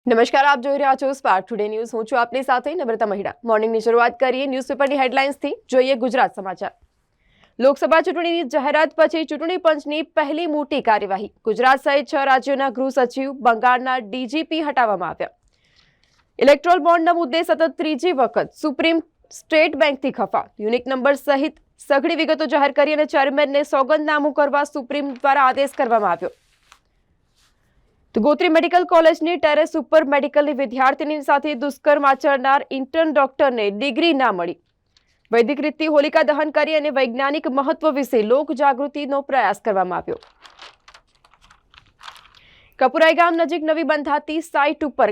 નમસ્કાર, આપ જોઈ રહ્યા છો સ્પાર્ક ટુડે ન્યૂઝ. હું છું આપની સાથે નમ્રતા મહિડા. મોર્નિંગની શરૂઆત કરીએ ન્યૂઝપેપરની હેડલાઇન્સથી. જોઈએ ગુજરાત સમાચાર. લોકસભા ચૂંટણીની જાહેરાત પછી ચૂંટણી પંચની પહેલી મોટી કાર્યવાહી. ગુજરાત સહિત 6 રાજ્યોના ગૃહ સચિવ, બંગાળના ડીજીપી હટાવવામાં આવ્યા. ઇલેક્ટ્રોલ બોન્ડના મુદ્દે સતત ત્રીજી વખત સુપ્રીમ સ્ટેટ બેંકથી ખફા. યુનિક નંબર સહિત સઘળી વિગતો જાહેર કરી અને ચેરમેનને સોગંદનામું કરવા સુપ્રીમ દ્વારા આદેશ કરવામાં આવ્યો. તો ગોત્રી મેડિકલ કોલેજની ટેરેસ ઉપર મેડિકલની વિદ્યાર્થીની સાથે દુષ્કર્મ આચરનાર ઇન્ટર્ન ડોક્ટરને ડિગ્રી ના મળી. વૈદિક રીતથી હોલિકા દહન કરી અને વૈજ્ઞાનિક મહત્વ વિશે લોક જાગૃતિનો પ્રયાસ કરવામાં આવ્યો. કપુરાઈ ગામ નજીક નવી બંધાતી સાઇટ ઉપર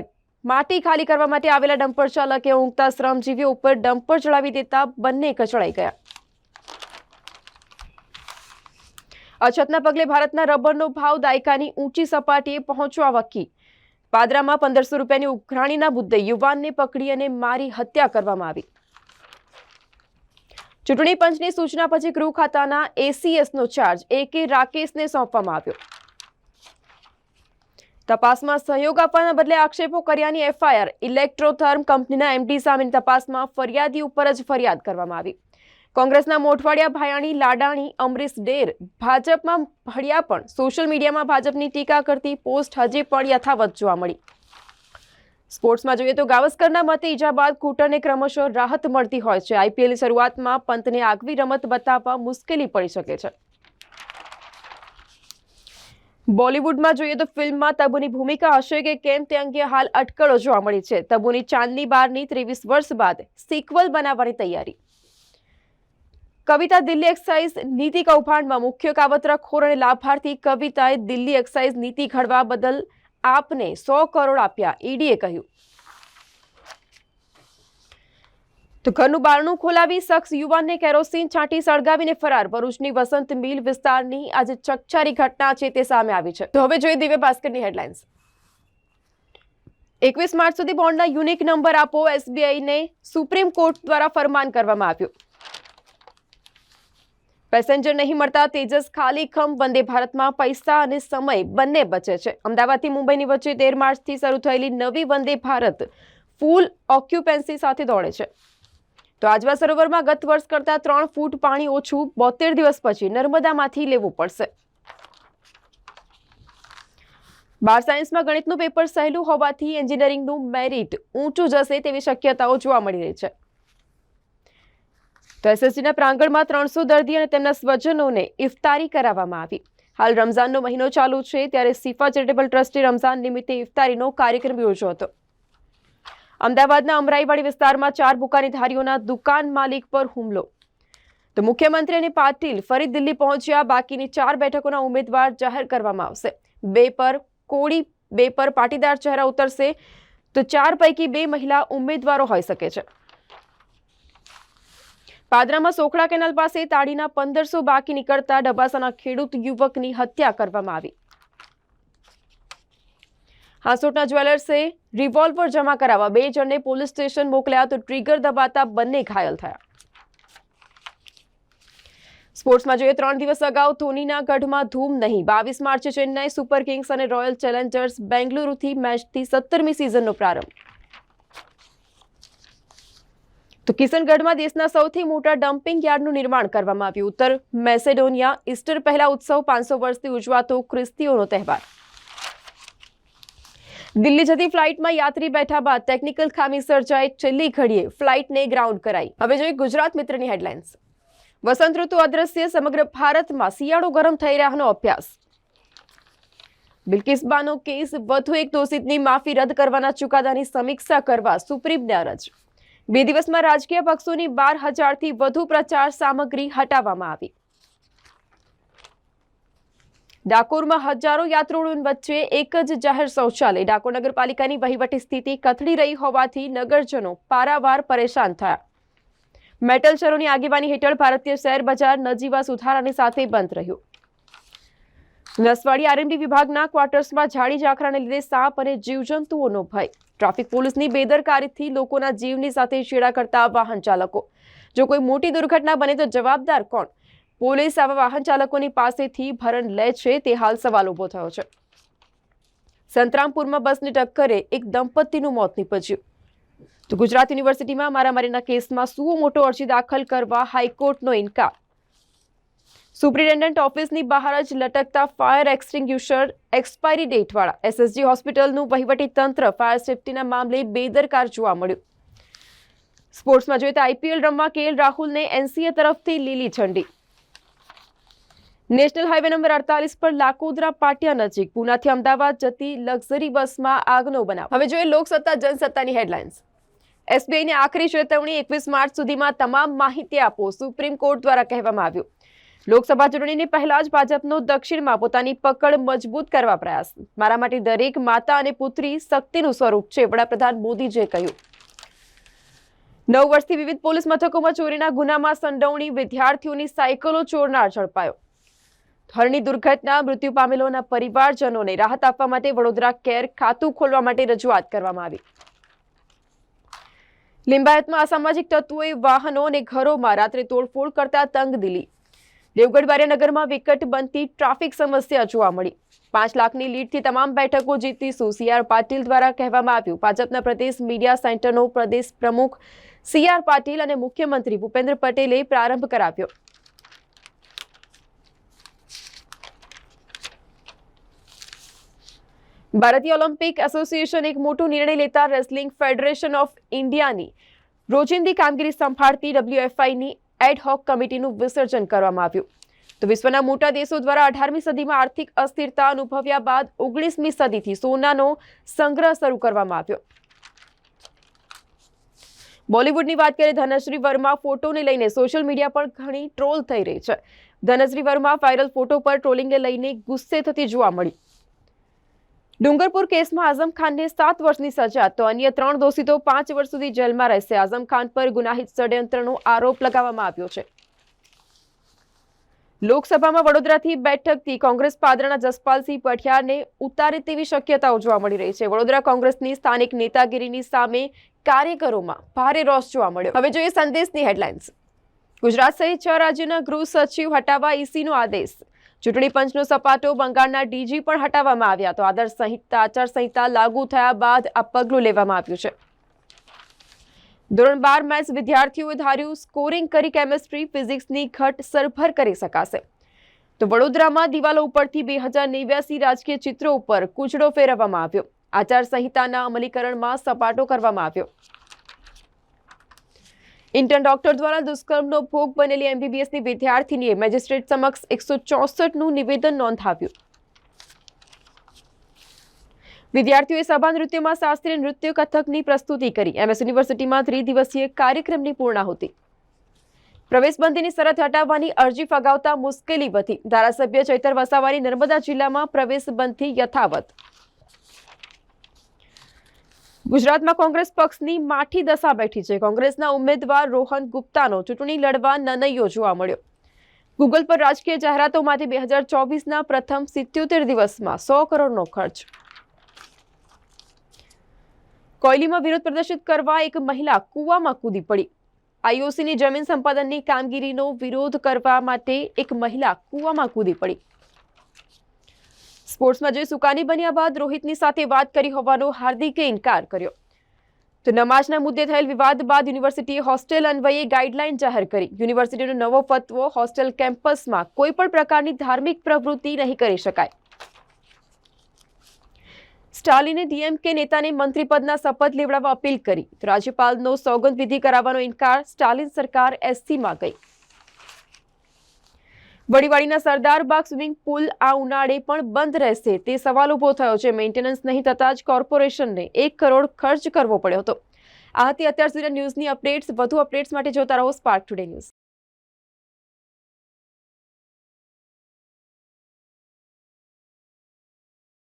માટી ખાલી કરવા માટે આવેલા ડમ્પર ચાલકે ઊંઘતા શ્રમજીવીઓ ઉપર ડમ્પર ચડાવી દેતા બંને કચડાઈ ગયા. અછતના પગલે ભારતના રબરનો ભાવ દાયકાની ઊંચી સપાટીએ પહોંચવા વકી. પાદરામાં 1500 રૂપિયાની ઉઘરાણીના મુદ્દે યુવાનને પકડી અને મારી હત્યા કરવામાં આવી. ચૂંટણી પંચની સૂચના પછી ગૃહ ખાતાના એસીએસનો ચાર્જ AK રાકેશને સોંપવામાં આવ્યો. તપાસમાં સહયોગ આપવાના બદલે આક્ષેપો કર્યાની FIR. ઇલેક્ટ્રોથર્મ કંપનીના MD સામેની તપાસમાં ફરિયાદી ઉપર જ ફરિયાદ કરવામાં આવી. કોંગ્રેસના મોઠવાડિયા ભાયાણી લાડાણી અમરીશ ડેર ભાજપમાં ભળ્યા પણ સોશિયલ મીડિયામાં ભાજપની ટીકા કરતી પોસ્ટ હજી પણ યથાવત જોવા મળી. સ્પોર્ટ્સમાં જોઈએ તો ગાવસ્કરના મતે ઈજા બાદ કૂટરને ક્રમશઃ રાહત મળતી હોય છે. IPLની શરૂઆતમાં પંતને આગવી રમત બતાવવા મુશ્કેલી પડી શકે છે. બોલિવૂડમાં જોઈએ તો ફિલ્મમાં તબુની ભૂમિકા હશે કે કેમ તે અંગે હાલ અટકળો જોવા મળી છે. તબુની ચાંદની બારની 23 વર્ષ બાદ સિક્વલ બનાવવાની તૈયારી. કવિતા દિલ્હી એક્સાઇઝ નીતિ કૌભાંડમાં મુખ્ય કાવતરાખોર અને લાભાર્થી કવિતાએ દિલ્હી એક્સાઇઝ નીતિ ઘડવા બદલ આપને 100 કરોડ આપ્યા, ઈડીએ કહ્યું. તો ઘરનું બારણું ખોલાવી શખ્સ યુવાનને કેરોસીન છાંટી સળગાવીને ફરાર. ભરૂચની વસંત મિલ વિસ્તારની આજે ચકચારી ઘટના છે તે સામે આવી છે. તો હવે જોઈએ દિવ્ય ભાસ્કરની હેડલાઇન્સ. 21 માર્ચ સુધી બોન્ડના યુનિક નંબર આપો, SBIને સુપ્રીમ કોર્ટ દ્વારા ફરમાન કરવામાં આવ્યું. પેસેન્જર નહીં મળતા તેજસ ખાલી ખમ. વંદે ભારતમાં પૈસા અને સમય બંને બચે છે. અમદાવાદથી મુંબઈની વચ્ચે 13 માર્ચથી શરૂ થયેલી નવી વંદે ભારત ફૂલ ઓક્યુપેન્સી સાથે દોડે છે. તો આજવા સરોવરમાં ગત વર્ષ કરતા 3 ફૂટ પાણી ઓછું 72 દિવસ પછી નર્મદામાંથી લેવું પડશે. બાર સાયન્સમાં ગણિતનું પેપર સહેલું હોવાથી એન્જિનિયરિંગનું મેરિટ ઊંચું જશે તેવી શક્યતાઓ જોવા મળી રહી છે. તો SSGના પ્રાંગણમાં 300 દર્દી અને તેમના સ્વજનોને ઇફતારી કરાવવામાં આવી. હાલ રમઝાનનો મહિનો ચાલુ છે ત્યારે સિફા ચેરિટેબલ ટ્રસ્ટે રમઝાન નિમિત્તે ઇફતારીનો કાર્યક્રમ યોજ્યો હતો. અમદાવાદના અમરાઈવાડી વિસ્તારમાં 4 બુકાનીધારીઓના દુકાન માલિક પર હુમલો. તો મુખ્યમંત્રી અને પાટીલ ફરી દિલ્હી પહોંચ્યા. બાકીની 4 બેઠકોના ઉમેદવાર જાહેર કરવામાં આવશે. 2 પર કોળી, 2 પર પાટીદાર ચહેરા ઉતરશે. તો 4 પૈકી 2 મહિલા ઉમેદવારો હોઈ શકે છે. પાદરામાં સોખડા કેનાલ પાસે તાળીના 1500 બાકી નીકળતા ડબાસાના ખેડૂત યુવકની હત્યા કરવામાં આવી. હાંસોટના જ્વેલર્સે રિવોલ્વર જમા કરાવવા 2 જણને પોલીસ સ્ટેશન મોકલ્યા તો ટ્રિગર દબાતા બંને ઘાયલ થયા. સ્પોર્ટ્સમાં જોઈએ 3 દિવસ અગાઉ ધોનીના ગઢમાં ધૂમ નહીં. 22 માર્ચે ચેન્નાઈ સુપર કિંગ્સ અને રોયલ ચેલેન્જર્સ બેંગલુરુથી મેચથી 17મી સિઝનનો પ્રારંભ. તો કિશનગઢમાં દેશના સૌથી મોટા ડમ્પિંગ યાર્ડનું નિર્માણ કરવામાં આવ્યું. ઉત્તર મેસેડોનિયા ઈસ્ટર પહેલા ઉત્સવ 500 વર્ષથી ઉજવાતો ખ્રિસ્તીઓનો તહેવાર. દિલ્હી જતી ફ્લાઇટમાં યાત્રી બેઠા બાદ ટેકનિકલ ખામી સર્જાઈ. છેલ્લી ઘડીએ ફ્લાઇટને ગ્રાઉન્ડ કરાઈ. હવે જોઈએ ગુજરાત મિત્રની હેડલાઇન્સ. વસંત ઋતુ અદ્રશ્ય, સમગ્ર ભારતમાં શિયાળો ગરમ થઈ રહ્યાનો અભ્યાસ. બિલ્કિસબાનો કેસ, વધુ એક દોષિતની માફી રદ કરવાના ચુકાદાની સમીક્ષા કરવા સુપ્રીમને અરજ. 2 દિવસમાં રાજકીય પક્ષોની 12,000થી વધુ પ્રચાર સામગ્રી હટાવવામાં આવી. ડાકોરમાં હજારો યાત્રાળુઓ વચ્ચે એક જ જાહેર શૌચાલય. ડાકોર નગરપાલિકાની વહીવટી સ્થિતિ કથળી રહી હોવાથી નગરજનો પારાવાર પરેશાન થયા. મેટલ શહેરોની આગેવાની હેઠળ ભારતીય શેર બજાર નજીવા સુધારાની સાથે બંધ રહ્યું. નસવાડી RMD વિભાગના ક્વાર્ટર્સમાં ઝાડી ઝાખરાને લીધે સાપ અને જીવજંતુઓનો ભય. ટ્રાફિક પોલીસની બેદરકારીથી લોકોના જીવની સાથે છેડા કરતા વાહન ચાલકો. જો કોઈ મોટી દુર્ઘટના બને તો જવાબદાર કોણ? પોલીસ આવા વાહન ચાલકોની પાસેથી ભરણ લે છે તે હાલ સવાલ ઉભો થયો છે. સંતરામપુરમાં બસની ટક્કરે એક દંપતીનું મોત નીપજ્યું. તો ગુજરાત યુનિવર્સિટીમાં મારામારીના કેસમાં સુઓ મોટો અરજી દાખલ કરવા હાઈકોર્ટનો ઇનકાર. સુપ્રિન્ટેન્ડન્ટ ઓફિસની બહાર જ લટકતા ફાયર એક્સટિંગ્યુશર એક્સપાયરી ડેટવાળા એસએસજી હોસ્પિટલનું વહીવટી તંત્ર ફાયર સેફટીના મામલે બેદરકાર જોવા મળ્યું. સ્પોર્ટ્સમાં જોઈએ તો આઈપીએલ રમવા કેએલ રાહુલને એનસીએ તરફથી લીલી ઝંડી. નેશનલ હાઈવે નંબર 48 પર લાકોદરા પાટિયા નજીક પુનાથી અમદાવાદ જતી લક્ઝરી બસમાં આગનો બનાવ. હવે જોઈએ લોકસત્તા જનસત્તાની હેડલાઇન્સ. એસબીઆઈની આખરી ચેતવણી 21 માર્ચ સુધીમાં તમામ માહિતી આપો, સુપ્રીમ કોર્ટ દ્વારા કહેવામાં આવ્યું. લોકસભા ચૂંટણીની પહેલા જ ભાજપનો દક્ષિણમાં પોતાની પકડ મજબૂત કરવા પ્રયાસ. મારા માટે દરેક માતા અને પુત્રી શક્તિનું સ્વરૂપ છે, વડાપ્રધાન મોદીજીએ કહ્યું. 9 વર્ષથી વિવિધ પોલીસ મથકોમાં ચોરીના ગુનામાં સંડોવણી વિદ્યાર્થીઓની સાયકલો ચોરનાર ઝડપાયો. હરની દુર્ઘટના મૃત્યુ પામેલોના પરિવારજનોને રાહત આપવા માટે વડોદરા કેર ખાતું ખોલવા માટે રજૂઆત કરવામાં આવી. લિંબાયતમાં અસામાજિક તત્વોએ વાહનો અને ઘરોમાં રાત્રે તોડફોડ કરતા તંગદિલી. દેવગઢ બારિયાનગરમાં વિકટ બનતી ટ્રાફિક સમસ્યા જોવા મળી. 5 લાખની લીડથી તમામ બેઠકો જીતીશું, સીઆર પાટીલ દ્વારા કહેવામાં આવ્યું. ભાજપના પ્રદેશ મીડિયા સેન્ટરનો પ્રદેશ પ્રમુખ સીઆર પાટીલ અને મુખ્યમંત્રી ભૂપેન્દ્ર પટેલે પ્રારંભ કરાવ્યો. ભારતીય ઓલિમ્પિક એસોસિએશન એક મોટો નિર્ણય લેતા રેસલિંગ ફેડરેશન ઓફ ઇન્ડિયાની રોજિંદી કામગીરી સંભાળતી WFIની એડહોક કમિટીનું વિસર્જન કરવામાં આવ્યું. તો વિશ્વના મોટા દેશો દ્વારા 18મી સદીમાં આર્થિક અસ્થિરતા અનુભવ્યા બાદ 19મી સદીથી સોનાનો સંગ્રહ શરૂ કરવામાં આવ્યો. બોલિવૂડની વાત કરીએ, ધનશ્રી વર્મા ફોટોને લઈને સોશિયલ મીડિયા પર ઘણી ટ્રોલ થઈ રહી છે. ધનશ્રી વર્મા વાયરલ ફોટો પર ટ્રોલિંગને લઈને ગુસ્સે થતી જોવા મળી. ડુંગરપુર કેસમાં આઝમ ખાનને 7 વર્ષની સજા, તો અન્ય 3 દોષિતો 5 વર્ષ સુધી જેલમાં રહેશે. આઝમ ખાન પર ગુનાહિત ષડયંત્રનો આરોપ લગાવવામાં આવ્યો છે. લોકસભામાં વડોદરાથી બેઠકથી કોંગ્રેસ પાદરના જસપાલસિંહ પઠિયારને ઉતારે તેવી શક્યતાઓ જોવા મળી રહી છે. વડોદરા કોંગ્રેસની સ્થાનિક નેતાગીરીની સામે કાર્યકરોમાં ભારે રોષ જોવા મળ્યો. હવે જોઈએ સંદેશની હેડલાઇન્સ. ગુજરાત સહિત 6 રાજ્યોના ગૃહ સચિવ હટાવવા ઈસીનો આદેશ. ચૂંટણી પંચનો સપાટો, બંગાળના ડીજી પણ હટાવવામાં આવ્યા. તો આચારસંહિતા લાગુ થયા બાદ આ પગલું લેવામાં આવ્યું છે. ધોરણ 12 મેથ્સ વિદ્યાર્થીઓએ ધાર્યું સ્કોરિંગ કરી કેમિસ્ટ્રી ફિઝિક્સની ઘટ સરભર કરી શકાશે. તો વડોદરામાં દિવાલો ઉપરથી 2089 રાજકીય ચિત્રો ઉપર કૂચડો ફેરવવામાં આવ્યો. આચારસંહિતાના અમલીકરણમાં સપાટો કરવામાં આવ્યો. ઇન્ટર્ન ડોક્ટર દ્વારા દુષ્કર્મનો ભોગ બનેલી એમબીબીએસની વિદ્યાર્થીનીએ મેજિસ્ટ્રેટ સમક્ષ 164નું નિવેદન નોંધાવ્યું. વિદ્યાર્થીઓએ સભા નૃત્યમાં શાસ્ત્રીય નૃત્ય કથકની પ્રસ્તુતિ કરી. એમએસ યુનિવર્સિટીમાં 3 દિવસીય કાર્યક્રમની પૂર્ણાહુતિ. પ્રવેશબંધીની શરત હટાવવાની અરજી ફગાવતા મુશ્કેલી વધી. ધારાસભ્ય ચૈતર વસાવાની નર્મદા જિલ્લામાં પ્રવેશબંધી યથાવત. ગુજરાતમાં કોંગ્રેસ પક્ષની માઠી દશા બેઠી છે. કોંગ્રેસના ઉમેદવાર રોહન ગુપ્તાનો ચૂંટણી લડવા નનૈયો જોવા મળ્યો. ગૂગલ પર રાજકીય જાહેરાતો માટે 2024ના પ્રથમ 77 દિવસમાં 100 કરોડનો ખર્ચ. કોયલીમાં વિરોધ પ્રદર્શિત કરવા એક મહિલા કૂવામાં કૂદી પડી. આઈઓસીની જમીન સંપાદનની કામગીરીનો વિરોધ કરવા માટે એક મહિલા કૂવામાં કૂદી પડી. સ્પોર્ટ્સમાં જે સુકાની બન્યા બાદ રોહિતની સાથે વાત કરી હોવાનો હાર્દિકે ઇનકાર કર્યો. તો નમાઝના મુદ્દે થયેલ વિવાદ બાદ યુનિવર્સિટીએ હોસ્ટેલ અન્વયે ગાઈડલાઈન જાહેર કરી. યુનિવર્સિટીનો નવો ફતવો, હોસ્ટેલ કેમ્પસમાં કોઈ પણ પ્રકારની ધાર્મિક પ્રવૃત્તિ નહીં કરી શકાય. સ્ટાલિને ડીએમકે નેતાને મંત્રીપદના શપથ લેવડાવવા અપીલ કરી. તો રાજ્યપાલનો સોગંદ વિધિ કરાવવાનો ઇનકાર. સ્ટાલિન સરકાર એસસીમાં ગઈ. વડીવાડીના સરદારબાગ સ્વિમિંગ પુલ આ ઉનાળે પણ બંધ રહેશે તે સવાલ ઉભો થયો છે. મેન્ટેનન્સ નહીં થતાં જ કોર્પોરેશનને 1 કરોડ ખર્ચ કરવો પડ્યો હતો. આ હતી અત્યાર સુધીના ન્યૂઝની અપડેટ્સ. વધુ અપડેટ્સ માટે જોતા રહો સ્પાર્ક ટુડે ન્યૂઝ.